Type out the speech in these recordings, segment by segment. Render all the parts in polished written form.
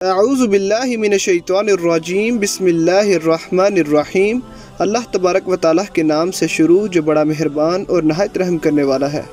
अऊज़ु बिल्लाहि मिनश्शैतानिर्रजीम बिस्मिल्लाहिर्रहमानिर्रहीम। अल्लाह तबारक व तआला के नाम से शुरू जो बड़ा मेहरबान और नहायत रहम करने वाला है।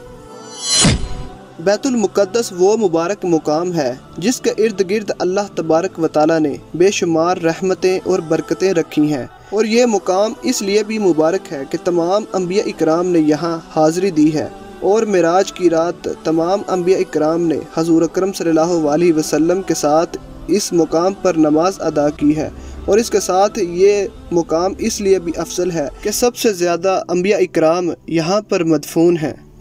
बैतुल मुक़द्दस वो मुबारक मुकाम है जिसके इर्द गिर्द अल्लाह तबारक व तआला ने बेशुमार रहमतें और बरकतें रखी हैं, और ये मुकाम इसलिए भी मुबारक है कि तमाम अंबिया इकराम ने यहाँ हाज़िरी दी है, और मिराज की रात तमाम अंबिया इकराम ने हज़ूर अकरम सल्लल्लाहु अलैहि वसल्लम के साथ इस मुकाम पर नमाज अदा की है। और इसके साथ ये मुकाम इसलिए भी अफजल है कि सबसे ज़्यादा अंबिया इकराम यहाँ पर मदफून हैं।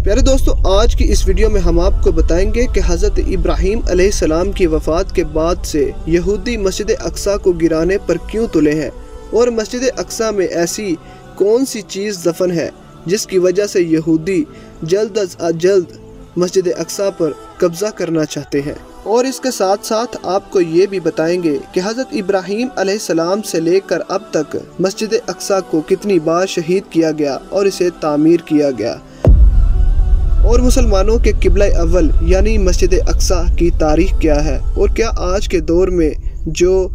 प्यारे दोस्तों, आज की इस वीडियो में हम आपको बताएंगे कि हज़रत इब्राहीम अलैहिस्सलाम की वफ़ात के बाद से यहूदी मस्जिद अक्सा को गिराने पर क्यों तुले हैं, और मस्जिद अक्सा में ऐसी कौन सी चीज़ दफन है जिसकी वजह से यहूदी जल्द अज जल्द मस्जिद अक्सा पर कब्ज़ा करना चाहते हैं। और इसके साथ साथ आपको ये भी बताएंगे कि हज़रत इब्राहीम अलैहिस्सलाम से लेकर अब तक मस्जिद अक्सा को कितनी बार शहीद किया गया और इसे तामीर किया गया, और मुसलमानों के किबला अव्वल यानी मस्जिद अक्सा की तारीख क्या है, और क्या आज के दौर में जो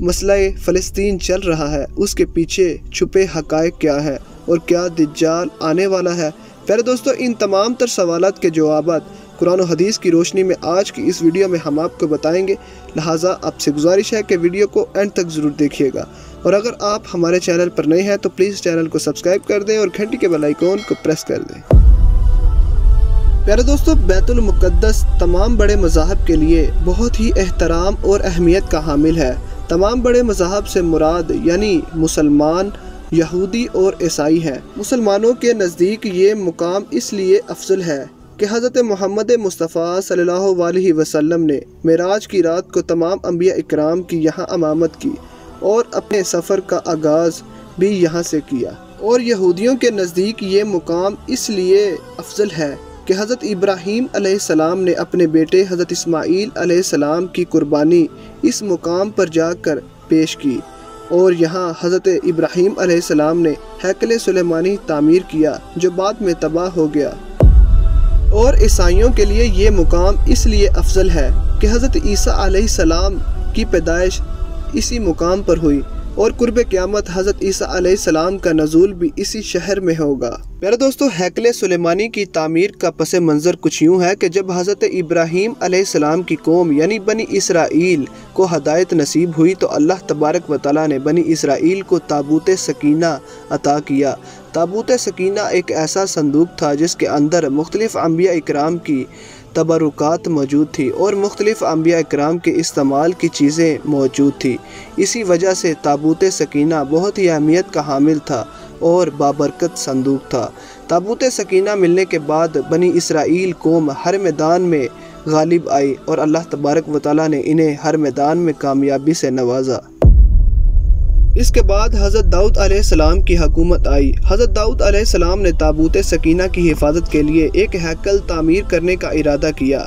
मसला फ़लस्तीन चल रहा है उसके पीछे छुपे हक़ाइक़ क्या है, और क्या दज्जाल आने वाला है। प्यारे दोस्तों, इन तमाम तर सवालात के जवाबात कुरान और हदीस की रोशनी में आज की इस वीडियो में हम आपको बताएंगे। लिहाजा आपसे गुजारिश है कि वीडियो को एंड तक ज़रूर देखिएगा, और अगर आप हमारे चैनल पर नए हैं तो प्लीज़ चैनल को सब्सक्राइब कर दें और घंटी के बेल आइकॉन को प्रेस कर दें। प्यारे दोस्तों, बैतुल मुक़द्दस तमाम बड़े मज़ाहब के लिए बहुत ही एहतराम और अहमियत का हामिल है। तमाम बड़े मज़ाहब से मुराद यानी मुसलमान, यहूदी और ईसाई हैं। मुसलमानों के नज़दीक ये मुकाम इसलिए अफजल है कि हज़रत मोहम्मद मुस्तफ़ा सल्लल्लाहु अलैहि वसल्लम ने मिराज की रात को तमाम अंबिया इकराम की यहाँ अमामत की और अपने सफ़र का आगाज़ भी यहाँ से किया। और यहूदियों के नज़दीक ये मुकाम इसलिए अफजल है कि हज़रत इब्राहीम अलैहिस्सलाम ने अपने बेटे हज़रत इस्माईल अलैहिस्सलाम की कुर्बानी इस मुकाम पर जाकर पेश की, और यहाँ हज़रत इब्राहीम अलैहिस्सलाम ने हैकल सुलेमानी तामीर किया जो बाद में तबाह हो गया। और ईसाइयों के लिए ये मुकाम इसलिए अफजल है कि हज़रत ईसा अलैहिस्सलाम की पैदाइश इसी मुकाम पर हुई, और कुर्ब क़यामत हज़रत ईसा अलैहिस्सलाम का नज़ूल भी इसी शहर में होगा। प्यारे दोस्तों, हैकल सुलेमानी की तामीर का पस मंज़र कुछ यूँ है कि जब हज़रत इब्राहीम अलैहिस्सलाम की कौम यानी बनी इसराइल को हदायत नसीब हुई तो अल्लाह तबारक व तआला ने बनी इसराइल को ताबूत सकीना अता किया। ताबूत सकीना एक ऐसा संदूक था जिसके अंदर मुख्तलिफ़ अंबिया इकराम की तबरुकात मौजूद थी और मुख्तलिफ़ अंबिया इकराम के इस्तेमाल की चीज़ें मौजूद थी। इसी वजह से ताबूत सकीना बहुत ही अहमियत का हामिल था और बाबरकत संदूक था। ताबूत सकीना मिलने के बाद बनी इसराइल कौम हर मैदान में गालिब आई, और अल्लाह तबारक व तआला ने इन्हें हर मैदान में कामयाबी से नवाजा। इसके बाद हज़रत दाऊद अलैहिस्सलाम की हुकूमत आई। हज़रत दाऊद अलैहिस्सलाम ने ताबूत सकीना की हिफाजत के लिए एक हैकल तामीर करने का इरादा किया।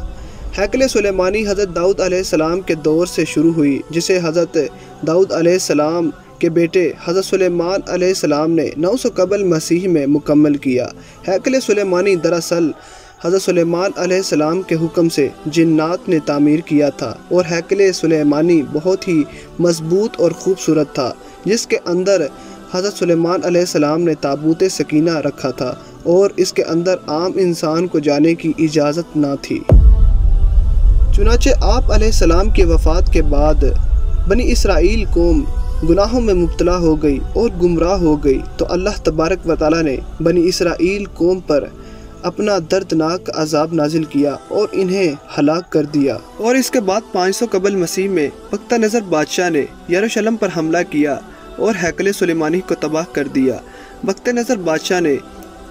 हैकल सुलेमानी हज़रत दाऊद अलैहिस्सलाम के दौर से शुरू हुई, जिसे हज़रत दाऊद अलैहिस्सलाम के बेटे हज़रत सुलेमान अलैहिस्सलाम ने 900 कबल मसीह में मुकम्मल किया। हैकल सुलेमानी दरअसल हज़रत सुलेमान अलैहिस्सलाम के हुक्म से जिन्नात ने तामीर किया था, और हैकल सुलेमानी बहुत ही मजबूत और ख़ूबसूरत था, जिसके अंदर हज़रत सुलेमान अलैहिस्सलाम ने ताबूत सकीना रखा था, और इसके अंदर आम इंसान को जाने की इजाज़त ना थी। चुनाचे आप अलैहिस्सलाम की वफ़ात के बाद बनी इसराइल कौम गुनाहों में मुब्तला हो गई और गुमराह हो गई, तो अल्लाह तबारक व तआला ने बनी इसराइल कौम पर अपना दर्दनाक अजाब नाजिल किया और इन्हें हलाक कर दिया। और इसके बाद 500 कबल मसीह में बख्तियार बादशाह ने यरूशलेम पर हमला किया और हैकल सुलेमानी को तबाह कर दिया। बख्तियार बादशाह ने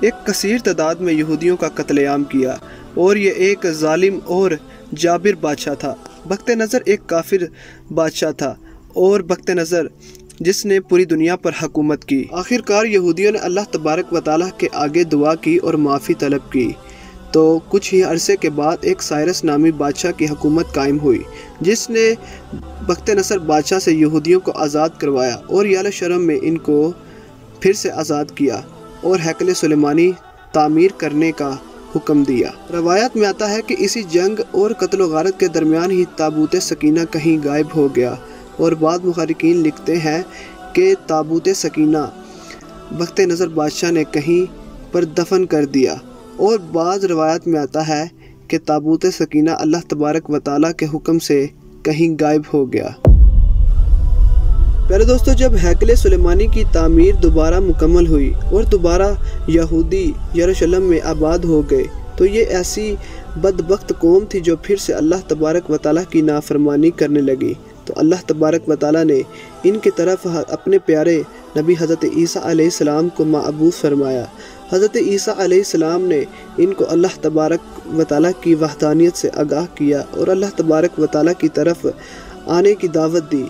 एक कसीर तादाद में यहूदियों का कत्लेआम किया, और ये एक जालिम और जाबिर बादशाह था। बख्तियार एक काफिर बादशाह था, और बख्तियार जिसने पूरी दुनिया पर हुकूमत की। आखिरकार यहूदियों ने अल्लाह तबारक व तआला के आगे दुआ की और माफ़ी तलब की, तो कुछ ही अरसे के बाद एक साइरस नामी बादशाह की हुकूमत कायम हुई, जिसने बख्तियार बादशाह से यहूदियों को आज़ाद करवाया और यरूशलेम में इनको फिर से आज़ाद किया, और हैकल सुलेमानी तामीर करने का हुक्म दिया। रवायत में आता है कि इसी जंग और कत्ल व गारत के दरमियान ही ताबूत सकीना कहीं गायब हो गया, और बाद मुहर्रिकीन लिखते हैं कि ताबूत सकीना वक्त नज़र बादशाह ने कहीं पर दफन कर दिया, और बाज़ रवायत में आता है कि ताबूत सकीना अल्लाह तबारक व तआला के हुक्म से कहीं गायब हो गया। प्यारे दोस्तों, जब हैकल सुलेमानी की तामीर दोबारा मुकम्मल हुई और दोबारा यहूदी यरूशलेम में आबाद हो गए, तो ये ऐसी बदबख्त कौम थी जो फिर से अल्लाह तबारक व तआला की नाफरमानी करने लगी। तो अल्लाह तबारक व तआला ने इनकी तरफ अपने प्यारे नबी हज़रत ईसा अलैहिस्सलाम को मअबूस फरमाया। हज़रत ईसा अलैहिस्सलाम ने इनको अल्लाह तबारक व तआला की वहदानियत से आगाह किया और अल्लाह तबारक व तआला की तरफ आने की दावत दी।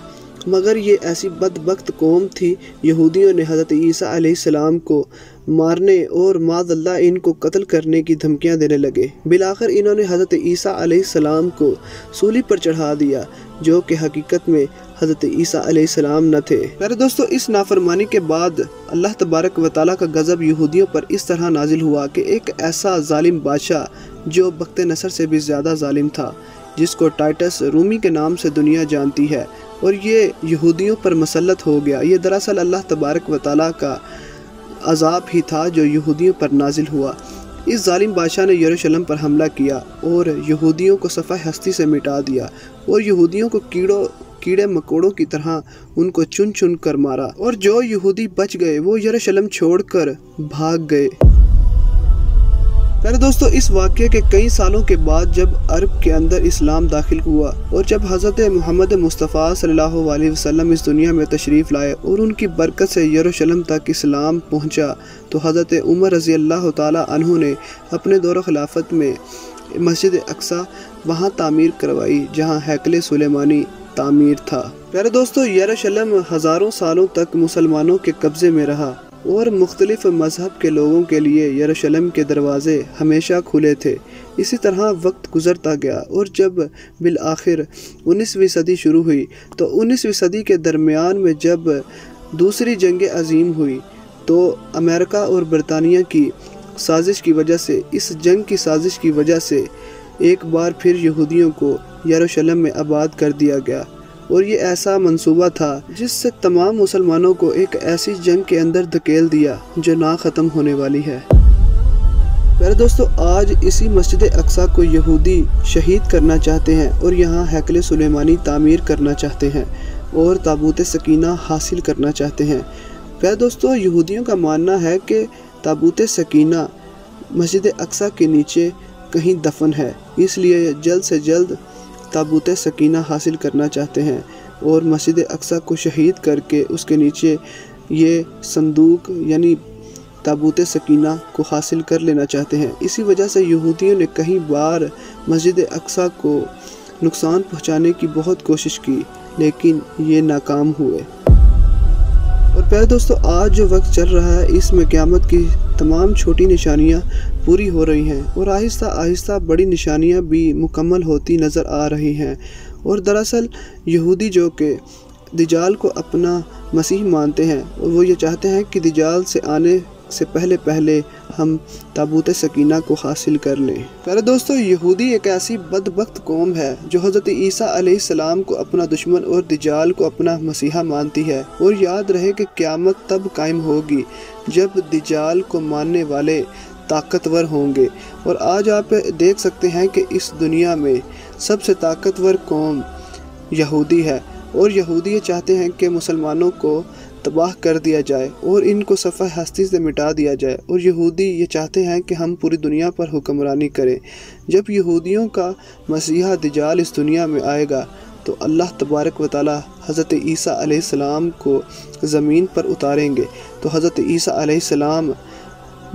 मगर ये ऐसी बदबख्त कौम थी, यहूदियों ने हज़रत ईसा अलैहिस्सलाम को मारने और माज़अल्लाह इनको कत्ल करने की धमकियां देने लगे। बिलाखिर इन्होंने हज़रत ईसा अलैहिस्सलाम को सूली पर चढ़ा दिया, जो कि हकीकत में हज़रत ईसा अलैहिस्सलाम न थे। प्यारे दोस्तों, इस नाफरमानी के बाद अल्लाह तबारक व तआला का गज़ब यहूदियों पर इस तरह नाजिल हुआ कि एक ऐसा जालिम बादशाह जो बख्त नसर से भी ज़्यादा जालिम था, जिसको टाइटस रूमी के नाम से दुनिया जानती है, और ये यहूदियों पर मसल्लत हो गया। ये दरअसल अल्लाह तबारक व तआला का अज़ाब ही था जो यहूदियों पर नाजिल हुआ। इस जालिम बादशाह ने यरूशलेम पर हमला किया और यहूदियों को सफ़ा हस्ती से मिटा दिया, और यहूदियों को कीड़े मकोड़ों की तरह उनको चुन चुन कर मारा, और जो यहूदी बच गए वो यरूशलेम छोड़कर भाग गए। प्यारे दोस्तों, इस वाक़ये के कई सालों के बाद जब अरब के अंदर इस्लाम दाखिल हुआ और जब हज़रत मोहम्मद मुस्तफ़ा सल्लल्लाहु अलैहि वसल्लम इस दुनिया में तशरीफ़ लाए और उनकी बरकत से यरूशलेम तक इस्लाम पहुंचा, तो हज़रत उमर रज़ी अल्लाह ताला अन्हु ने अपने दौर खिलाफत में मस्जिद अक्सा वहाँ तामीर करवाई जहाँ हैकल सुलेमानी तामीर था। प्यारे दोस्तों, यरूशलेम हज़ारों सालों तक मुसलमानों के कब्ज़े में रहा और मुख्तलिफ मज़हब के लोगों के लिए यरूशलेम के दरवाज़े हमेशा खुले थे। इसी तरह वक्त गुज़रता गया और जब बिल आखिर 19वीं सदी शुरू हुई, तो 19वीं सदी के दरमियान में जब दूसरी जंग अज़ीम हुई, तो अमेरिका और बरतानिया की साजिश की वजह से, इस जंग की साजिश की वजह से एक बार फिर यहूदियों को यरूशलेम में आबाद कर दिया गया। और ये ऐसा मंसूबा था जिससे तमाम मुसलमानों को एक ऐसी जंग के अंदर धकेल दिया जो ना ख़त्म होने वाली है। प्यारे दोस्तों, आज इसी मस्जिद अक्सा को यहूदी शहीद करना चाहते हैं और यहाँ हैकल सुलेमानी तामीर करना चाहते हैं और ताबूत सकीना हासिल करना चाहते हैं। प्यारे दोस्तों, यहूदियों का मानना है कि ताबूत सकीना मस्जिद अक्सा के नीचे कहीं दफन है, इसलिए जल्द से जल्द ताबूत सकीना हासिल करना चाहते हैं और मस्जिद अक्सा को शहीद करके उसके नीचे ये संदूक यानी ताबूत सकीना को हासिल कर लेना चाहते हैं। इसी वजह से यहूदियों ने कई बार मस्जिद अक्सा को नुकसान पहुंचाने की बहुत कोशिश की, लेकिन ये नाकाम हुए। और प्यारे दोस्तों, आज जो वक्त चल रहा है इसमें क़यामत की तमाम छोटी निशानियां पूरी हो रही हैं और आहिस्ता आहिस्ता बड़ी निशानियां भी मुकम्मल होती नज़र आ रही हैं। और दरअसल यहूदी जो कि दज्जाल को अपना मसीह मानते हैं और वो ये चाहते हैं कि दज्जाल से आने से पहले हम ताबूत सकीना को हासिल कर लें। प्यारे दोस्तों, यहूदी एक ऐसी बदबख्त कौम है जो हज़रत ईसा अलैहिस्सलाम को अपना दुश्मन और दज्जाल को अपना मसीहा मानती है। और याद रहे कि क़यामत तब कायम होगी जब दज्जाल को मानने वाले ताकतवर होंगे। और आज आप देख सकते हैं कि इस दुनिया में सबसे ताकतवर कौम यहूदी है और यहूदी ये चाहते हैं कि मुसलमानों को तबाह कर दिया जाए और इनको सफ़ा हस्ती से मिटा दिया जाए। और यहूदी ये चाहते हैं कि हम पूरी दुनिया पर हुक्मरानी करें। जब यहूदियों का मसीहा दज्जाल इस दुनिया में आएगा तो अल्लाह तबारक व तआला हज़रत ईसा अलैहिस्सलाम को ज़मीन पर उतारेंगे। तो हज़रत ईसा अलैहिस्सलाम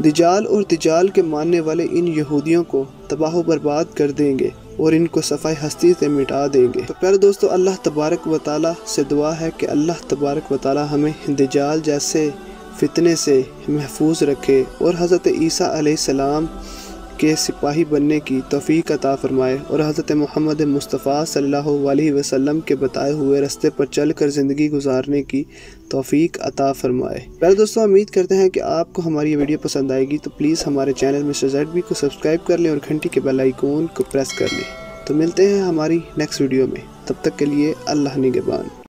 दज्जाल और दज्जाल के मानने वाले इन यहूदियों को तबाह व बर्बाद कर देंगे और इनको सफ़ाई हस्ती से मिटा देंगे। तो प्यारे दोस्तों, अल्लाह तबारक व तआला से दुआ है कि अल्लाह तबारक व तआला हमें दज्जाल जैसे फितने से महफूज रखे और हज़रत ईसा अलैहिस्सलाम के सिपाही बनने की तौफीक अता फरमाए और हज़रत मोहम्मद मुस्तफ़ा सल्लल्लाहु अलैहि वसल्लम के बताए हुए रास्ते पर चल कर ज़िंदगी गुजारने की तौफीक अता फरमाए। पहले दोस्तों उम्मीद करते हैं कि आपको हमारी ये वीडियो पसंद आएगी, तो प्लीज़ हमारे चैनल मिस्टर ZB को सब्सक्राइब कर लें और घंटी के बेल आइकॉन को प्रेस कर लें। तो मिलते हैं हमारी नेक्स्ट वीडियो में, तब तक के लिए अल्लाह निगहबान।